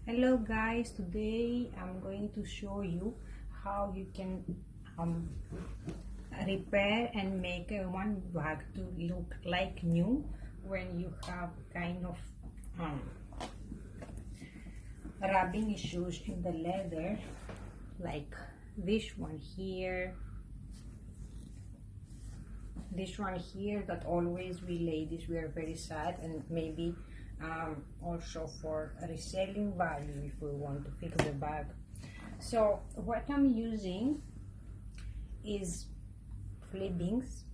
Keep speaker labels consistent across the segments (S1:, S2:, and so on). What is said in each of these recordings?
S1: Hello guys, today I'm going to show you how you can repair and make one bag to look like new when you have kind of rubbing issues in the leather, like this one here, that always we ladies, we are very sad, and maybe also for reselling value if we want to fix the bag. So what I'm using is Fleabing's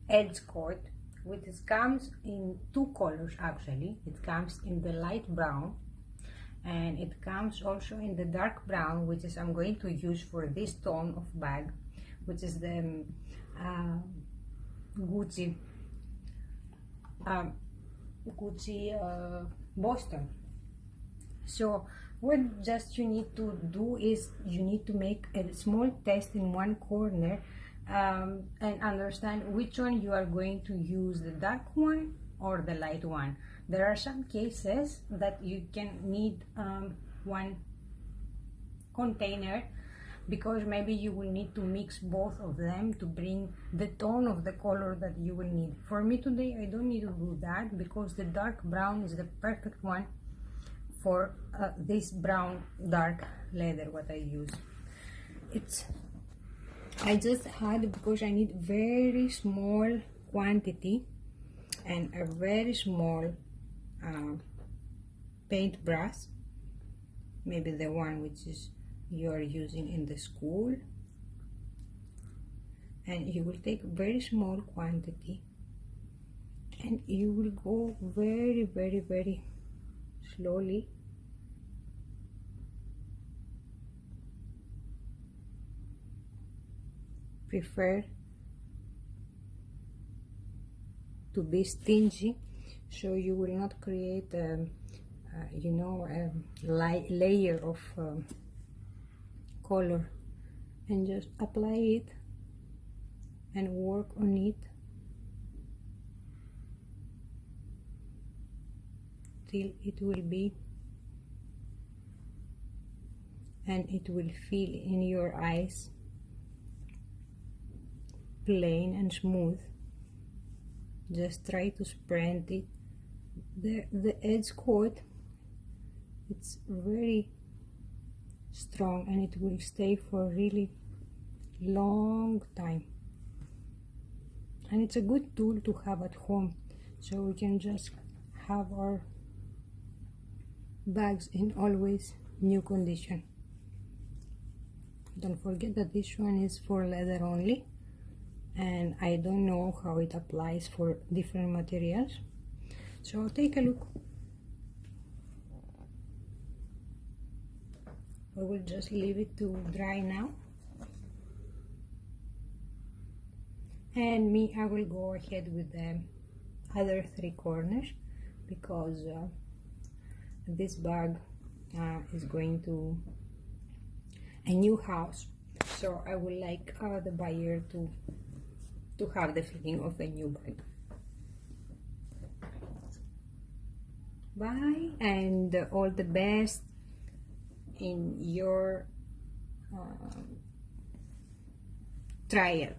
S1: edge coat, which comes in two colors. Actually, it comes in the light brown and it comes also in the dark brown, which is I'm going to use for this tone of bag, which is the Gucci Boston. So what just you need to do is you need to make a small test in one corner and understand which one you are going to use, the dark one or the light one. There are some cases that you can need one container, because maybe you will need to mix both of them to bring the tone of the color that you will need. For me today, I don't need to do that because the dark brown is the perfect one for this brown dark leather what I use. I just had, because I need very small quantity and a very small paintbrush, maybe the one which is you are using in the school, and you will take very small quantity and you will go very slowly prefer to be stingy so you will not create a layer of color, and just apply it and work on it till it will be, and it will feel in your eyes plain and smooth. Just try to spread it. The edge coat, it's very strong and it will stay for a really long time, and it's a good tool to have at home, so we can just have our bags in always new condition. Don't forget that this one is for leather only, and I don't know how it applies for different materials, so take a look. We will just leave it to dry now, and I will go ahead with the other three corners, because this bag is going to a new house, so I would like the buyer to have the feeling of a new bag. Bye, and all the best in your trial.